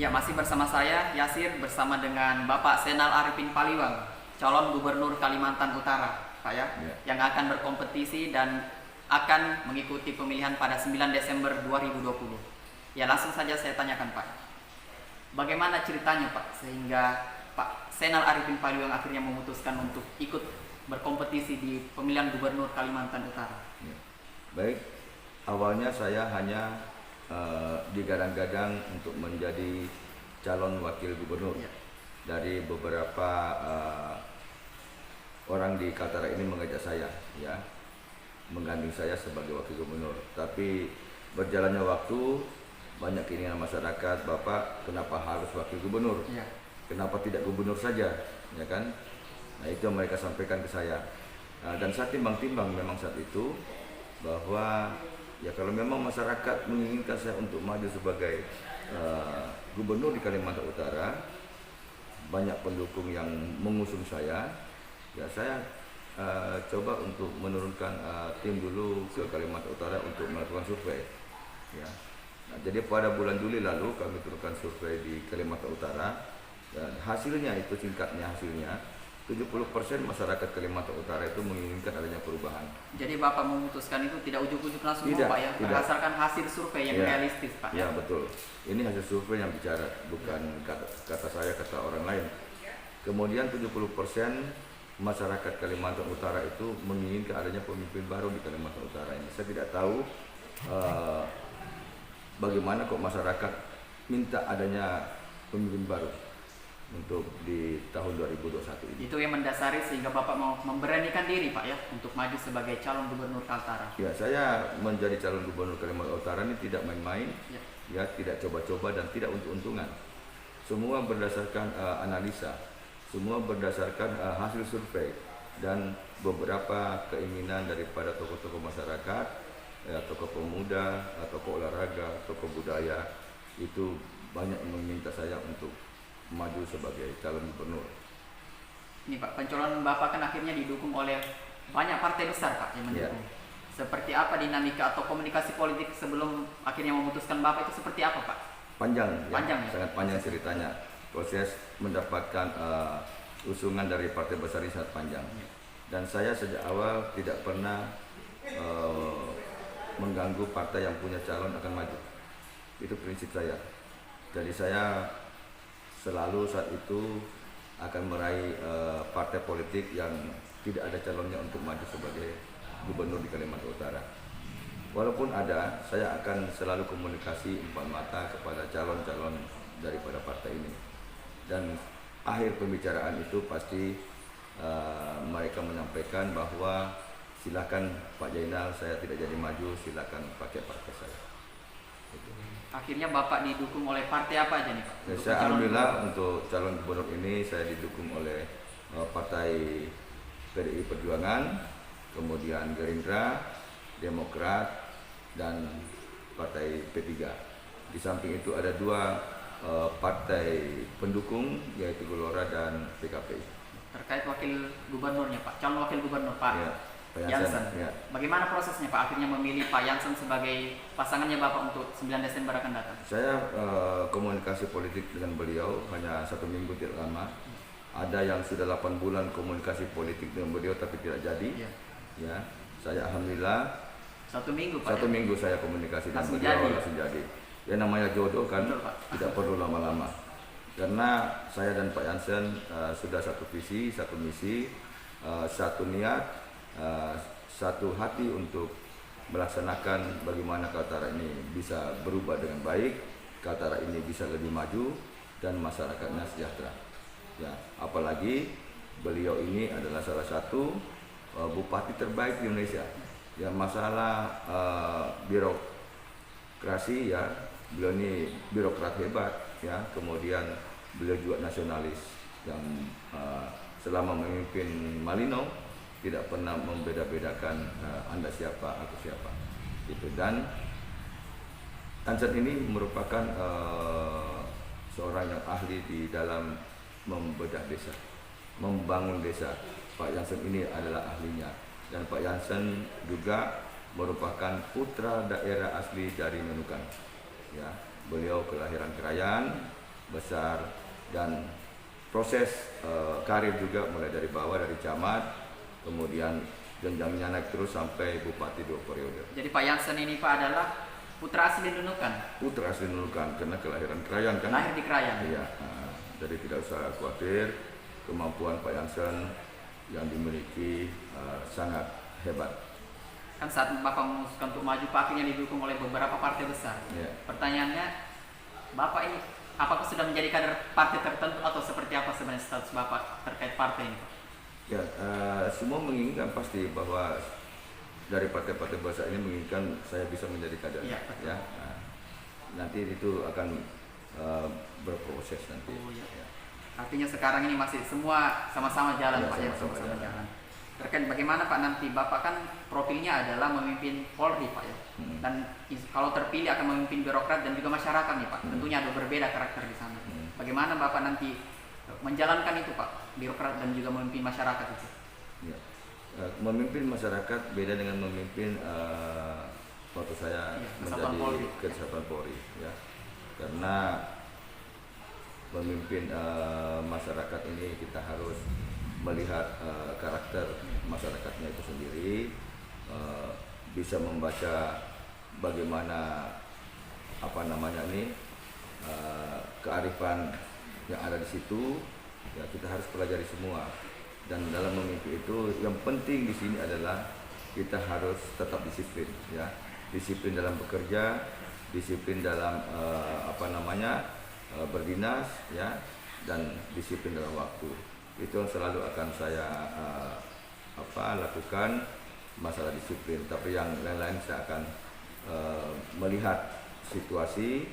Ya, masih bersama saya Yasir bersama dengan Bapak Senal Arifin Paliwang, calon Gubernur Kalimantan Utara, Pak ya, Ya. yang akan berkompetisi dan akan mengikuti pemilihan pada 9 Desember 2020. Ya, langsung saja saya tanyakan Pak, bagaimana ceritanya Pak sehingga Pak Senal Arifin Paliwang akhirnya memutuskan untuk ikut berkompetisi di pemilihan Gubernur Kalimantan Utara? Ya. Baik, awalnya saya hanya digadang-gadang untuk menjadi calon wakil gubernur. Ya. Dari beberapa orang di Kaltara ini mengajak saya, ya, menggandeng saya sebagai wakil gubernur. Tapi berjalannya waktu, banyak keinginan masyarakat, Bapak kenapa harus wakil gubernur? Ya. Kenapa tidak gubernur saja, ya kan? Nah, itu yang mereka sampaikan ke saya. Dan saya timbang-timbang memang saat itu bahwa ya kalau memang masyarakat menginginkan saya untuk maju sebagai gubernur di Kalimantan Utara, banyak pendukung yang mengusung saya, ya saya coba untuk menurunkan tim dulu ke Kalimantan Utara untuk melakukan survei. Ya. Nah, jadi pada bulan Juli lalu kami turunkan survei di Kalimantan Utara dan hasilnya itu singkatnya hasilnya 70% masyarakat Kalimantan Utara itu menginginkan adanya perubahan. Jadi Bapak memutuskan itu tidak ujuk-ujuk langsung Tidak, Pak ya, tidak. berdasarkan hasil survei yang Ya. realistis Pak. Ya, betul. Ini hasil survei yang bicara, bukan kata saya, kata orang lain. Kemudian 70% masyarakat Kalimantan Utara itu menginginkan adanya pemimpin baru di Kalimantan Utara ini. Saya tidak tahu bagaimana kok masyarakat minta adanya pemimpin baru untuk di tahun 2021 ini. Itu yang mendasari sehingga Bapak mau memberanikan diri Pak ya untuk maju sebagai calon gubernur Kaltara. Ya, saya menjadi calon gubernur Kalimantan Utara ini tidak main-main, Ya. ya, tidak coba-coba dan tidak untung-untungan. Semua berdasarkan analisa, semua berdasarkan hasil survei dan beberapa keinginan daripada tokoh-tokoh masyarakat, ya, tokoh pemuda, tokoh olahraga, tokoh budaya, itu banyak meminta saya untuk maju sebagai calon gubernur. Ini Pak, pencalonan Bapak kan akhirnya didukung oleh banyak partai besar Pak yang mendukung. Seperti apa dinamika atau komunikasi politik sebelum akhirnya memutuskan Bapak itu seperti apa Pak? Panjang, Panjang ya? sangat panjang ceritanya. Proses mendapatkan usungan dari partai besar ini sangat panjang. Dan saya sejak awal tidak pernah mengganggu partai yang punya calon akan maju. Itu prinsip saya. Jadi saya selalu saat itu akan meraih partai politik yang tidak ada calonnya untuk maju sebagai gubernur di Kalimantan Utara. Walaupun ada, saya akan selalu komunikasi empat mata kepada calon-calon daripada partai ini. Dan akhir pembicaraan itu pasti mereka menyampaikan bahwa silakan Pak Jainal, saya tidak jadi maju, silakan pakai partai saya. Gitu. Akhirnya Bapak didukung oleh partai apa aja nih Pak? Ya, saya alhamdulillah untuk calon gubernur ini saya didukung oleh partai PDI Perjuangan, kemudian Gerindra, Demokrat, dan partai P3. Di samping itu ada dua partai pendukung yaitu Gelora dan PKPI. Terkait wakil gubernurnya Pak, calon wakil gubernur Pak. Ya, Pak Jansen. Jansen, ya. Bagaimana prosesnya Pak akhirnya memilih Pak Jansen sebagai pasangannya Bapak untuk 9 Desember akan datang? Saya komunikasi politik dengan beliau hanya 1 minggu tidak lama. Ada yang sudah 8 bulan komunikasi politik dengan beliau tapi tidak jadi. Ya. Ya, saya alhamdulillah 1 minggu Pak. 1 minggu saya komunikasi dengan Langsung beliau, jadi. langsung jadi. Ya, namanya jodoh kan. Betul, Pak. Tidak perlu lama-lama. Karena saya dan Pak Jansen sudah satu visi, satu misi, satu niat, satu hati untuk melaksanakan bagaimana Kaltara ini bisa berubah dengan baik, Kaltara ini bisa lebih maju dan masyarakatnya sejahtera. Ya, apalagi beliau ini adalah salah satu bupati terbaik di Indonesia. Ya, masalah birokrasi, ya, beliau ini birokrat hebat, ya. Kemudian beliau juga nasionalis yang selama memimpin Malino tidak pernah membeda-bedakan Anda siapa, aku siapa. Gitu. Dan Jansen ini merupakan seorang yang ahli di dalam membedah desa, membangun desa. Pak Jansen ini adalah ahlinya. Dan Pak Jansen juga merupakan putra daerah asli dari Nunukan. Ya, beliau kelahiran Krayan, besar, dan proses karir juga mulai dari bawah, dari camat, kemudian jenjangnya naik terus sampai bupati 2 periode. Jadi Pak Jansen ini Pak adalah putra asli Nunukan. Putra asli Nunukan karena kelahiran Krayan kan. Lahir di Krayan. Iya. Jadi tidak usah khawatir, kemampuan Pak Jansen yang dimiliki sangat hebat. Kan saat Bapak memutuskan untuk maju, Pak akhirnya didukung oleh beberapa partai besar. Yeah. Pertanyaannya, Bapak ini apakah sudah menjadi kader partai tertentu atau seperti apa sebenarnya status Bapak terkait partai ini? Ya, semua menginginkan pasti bahwa dari partai-partai besar ini menginginkan saya bisa menjadi kader. Yeah, ya, nanti itu akan berproses nanti. Oh, ya. Ya. Artinya sekarang ini masih semua sama-sama jalan Ya, Pak, sama-sama jalan. Terkait bagaimana Pak nanti Bapak kan profilnya adalah memimpin Polri Pak ya, dan kalau terpilih akan memimpin birokrat dan juga masyarakat nih Pak. Tentunya ada berbeda karakter di sana. Bagaimana Bapak nanti menjalankan itu Pak, birokrat dan juga memimpin masyarakat itu? Ya. Memimpin masyarakat beda dengan memimpin waktu saya menjadi Kesatuan Polri ya. Karena memimpin masyarakat ini kita harus melihat karakter masyarakatnya itu sendiri, bisa membaca bagaimana kearifan yang ada di situ, ya kita harus pelajari semua. Dan dalam memimpin itu yang penting di sini adalah kita harus tetap disiplin, ya, disiplin dalam bekerja, disiplin dalam berdinas, ya, dan disiplin dalam waktu. Itu yang selalu akan saya lakukan, masalah disiplin. Tapi yang lain-lain saya akan melihat situasi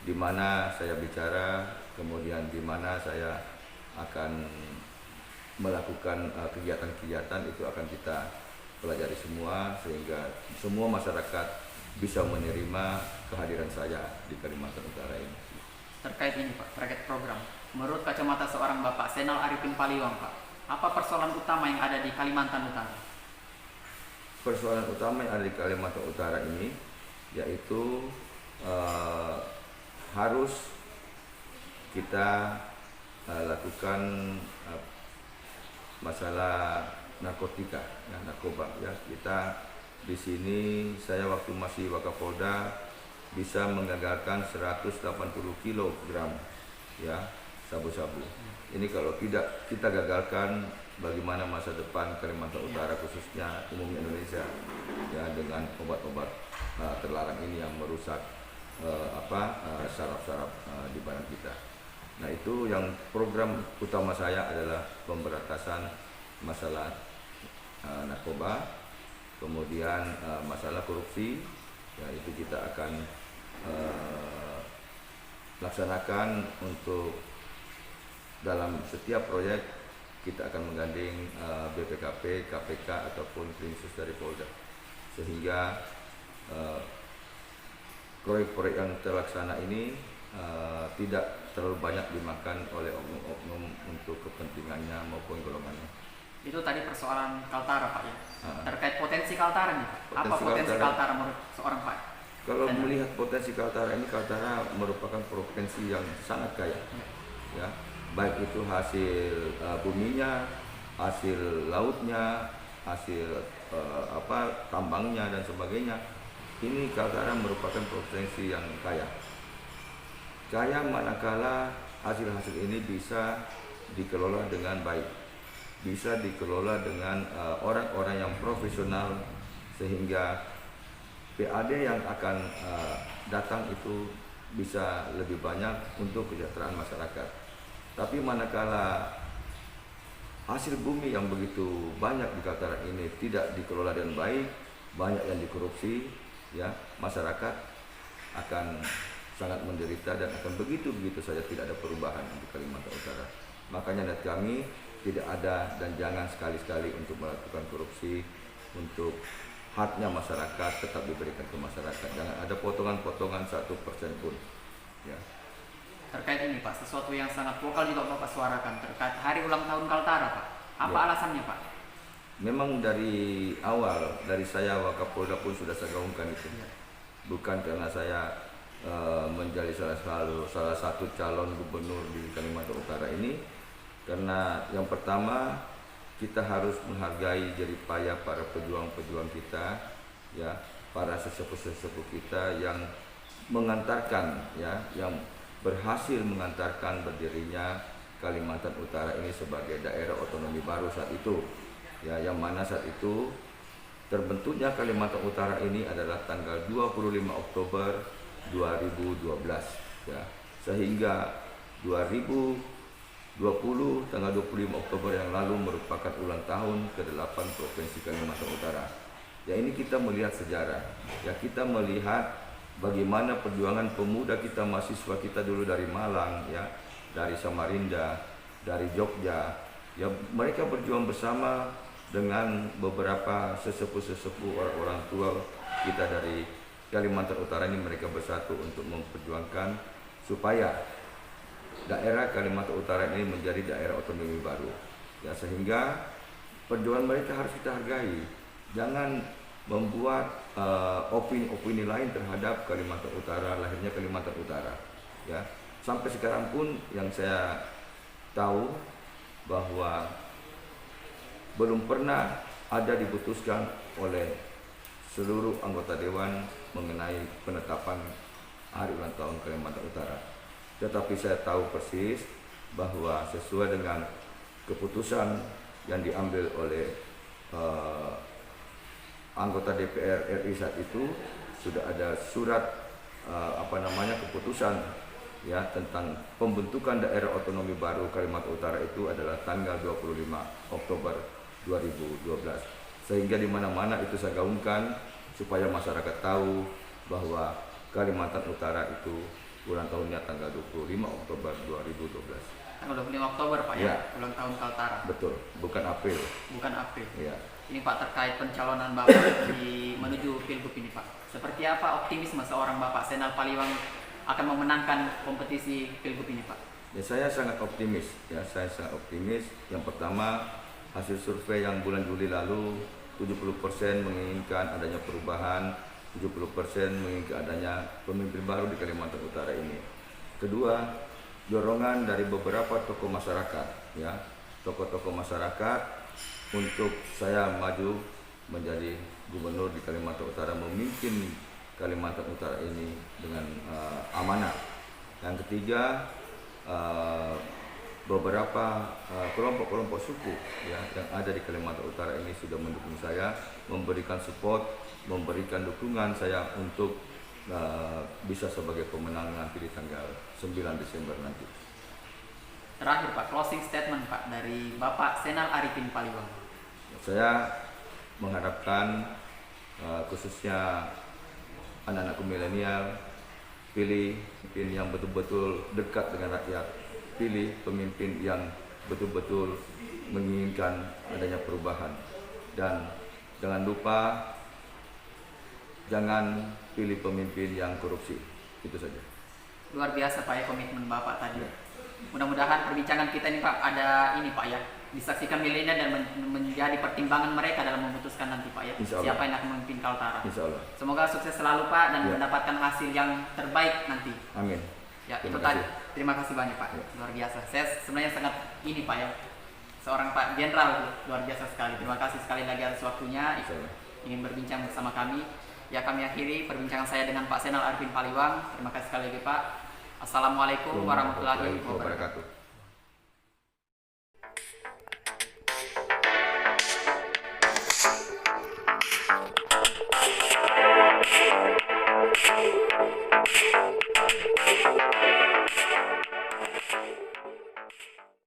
di mana saya bicara, kemudian di mana saya akan melakukan kegiatan-kegiatan, itu akan kita pelajari semua sehingga semua masyarakat bisa menerima kehadiran saya di Kalimantan Utara ini. Terkait ini Pak, terkait program, menurut kacamata seorang Bapak Zainal Arifin Paliwang Pak, apa persoalan utama yang ada di Kalimantan Utara? Persoalan utama yang ada di Kalimantan Utara ini yaitu harus kita lakukan masalah narkotika, ya, narkoba. Ya, kita di sini, saya waktu masih Wakapolda bisa menggagalkan 180 kg ya sabu-sabu. Ini kalau tidak kita gagalkan, bagaimana masa depan Kalimantan Utara khususnya umumnya Indonesia ya, dengan obat-obat terlarang ini yang merusak saraf-saraf di badan kita. Nah, itu yang program utama saya adalah pemberantasan masalah narkoba, kemudian masalah korupsi, ya itu kita akan laksanakan. Untuk dalam setiap proyek kita akan menggandeng BPKP, KPK ataupun tim sus dari Polda, sehingga proyek-proyek yang terlaksana ini tidak terlalu banyak dimakan oleh oknum-oknum untuk kepentingannya maupun golongannya. Itu tadi persoalan Kaltara Pak ya. Terkait potensi Kaltara nih Pak. Apa potensi Kaltara menurut seorang Pak? Kalau melihat potensi Kaltara ini, Kaltara merupakan provinsi yang sangat kaya, ya, baik itu hasil buminya, hasil lautnya, hasil tambangnya dan sebagainya. Ini Kaltara merupakan provinsi yang kaya. Kaya manakala hasil-hasil ini bisa dikelola dengan baik, bisa dikelola dengan orang-orang yang profesional, sehingga PAD yang akan datang itu bisa lebih banyak untuk kesejahteraan masyarakat. Tapi manakala hasil bumi yang begitu banyak di Kaltara ini tidak dikelola dengan baik, banyak yang dikorupsi, ya, masyarakat akan sangat menderita dan akan begitu saja tidak ada perubahan untuk Kalimantan Utara. Makanya niat kami tidak ada dan jangan sekali-sekali untuk melakukan korupsi, untuk haknya masyarakat tetap diberikan ke masyarakat. Jangan ada potongan-potongan 1% pun. Ya. Terkait ini Pak, sesuatu yang sangat vokal juga Bapak suarakan terkait hari ulang tahun Kaltara Pak. Apa alasannya Pak? Memang dari awal, dari saya Wakapolda pun sudah saya gaungkan itu. Bukan karena saya menjadi salah satu calon gubernur di Kalimantan Utara ini, karena yang pertama kita harus menghargai jerih payah para pejuang-pejuang kita, ya, para sesepuh-sesepuh kita yang mengantarkan, ya, yang berhasil mengantarkan berdirinya Kalimantan Utara ini sebagai daerah otonomi baru saat itu, ya, yang mana saat itu terbentuknya Kalimantan Utara ini adalah tanggal 25 Oktober 2012, ya, sehingga 2020 tanggal 25 Oktober yang lalu merupakan ulang tahun ke-8 Provinsi Kalimantan Utara. Ya, ini kita melihat sejarah, ya, kita melihat bagaimana perjuangan pemuda kita, mahasiswa kita dulu dari Malang, ya, dari Samarinda, dari Jogja, ya, mereka berjuang bersama dengan beberapa sesepuh-sesepuh orang-orang tua kita dari Kalimantan Utara ini. Mereka bersatu untuk memperjuangkan supaya daerah Kalimantan Utara ini menjadi daerah otonomi baru, ya, sehingga perjuangan mereka harus kita hargai. Jangan membuat opini-opini lain terhadap Kalimantan Utara, lahirnya Kalimantan Utara, ya. Sampai sekarang pun yang saya tahu bahwa belum pernah ada diputuskan oleh seluruh anggota dewan mengenai penetapan hari ulang tahun Kalimantan Utara. Tetapi saya tahu persis bahwa sesuai dengan keputusan yang diambil oleh anggota DPR RI saat itu, sudah ada surat keputusan, ya, tentang pembentukan daerah otonomi baru Kalimantan Utara itu adalah tanggal 25 Oktober 2012. Sehingga di mana-mana itu saya gaungkan supaya masyarakat tahu bahwa Kalimantan Utara itu ulang tahunnya tanggal 25 Oktober 2012. Tanggal 25 Oktober Pak, ya, ulang tahun Kaltara. Betul, bukan April. Bukan April. Ya. Ini Pak terkait pencalonan Bapak menuju Pilgub ini Pak. Seperti apa optimisme seorang Bapak Senal Paliwang akan memenangkan kompetisi Pilgub ini Pak? Ya, saya sangat optimis. Ya, saya sangat optimis. Yang pertama, hasil survei yang bulan Juli lalu 70% menginginkan adanya perubahan, 70% menginginkan adanya pemimpin baru di Kalimantan Utara ini. Kedua, dorongan dari beberapa tokoh masyarakat, ya, tokoh-tokoh masyarakat untuk saya maju menjadi gubernur di Kalimantan Utara, memimpin Kalimantan Utara ini dengan amanah. Yang ketiga, beberapa kelompok-kelompok suku, ya, yang ada di Kalimantan Utara ini sudah mendukung saya, memberikan support, memberikan dukungan saya untuk bisa sebagai pemenang nanti di tanggal 9 Desember nanti. Terakhir Pak, closing statement Pak dari Bapak Senal Arifin Paliwang. Saya mengharapkan khususnya anak-anakku milenial, pilih pemimpin yang betul-betul dekat dengan rakyat, pilih pemimpin yang betul-betul menginginkan adanya perubahan, dan jangan lupa jangan pilih pemimpin yang korupsi. Itu saja. Luar biasa Pak ya komitmen Bapak tadi. Mudah-mudahan perbincangan kita ini Pak ada ini Pak ya, disaksikan milenial dan menjadi pertimbangan mereka dalam memutuskan nanti Pak ya, siapa yang akan memimpin Kaltara. Insyaallah. Semoga sukses selalu Pak dan mendapatkan hasil yang terbaik nanti. Amin. Ya, itu tadi. Terima kasih banyak Pak. Luar biasa. Saya sebenarnya sangat ini Pak ya, seorang Pak Jenderal luar biasa sekali. Terima kasih sekali lagi atas waktunya ingin berbincang bersama kami. Ya, kami akhiri perbincangan saya dengan Pak Senal Arifin Paliwang. Terima kasih sekali lagi Pak. Assalamualaikum warahmatullahi wabarakatuh.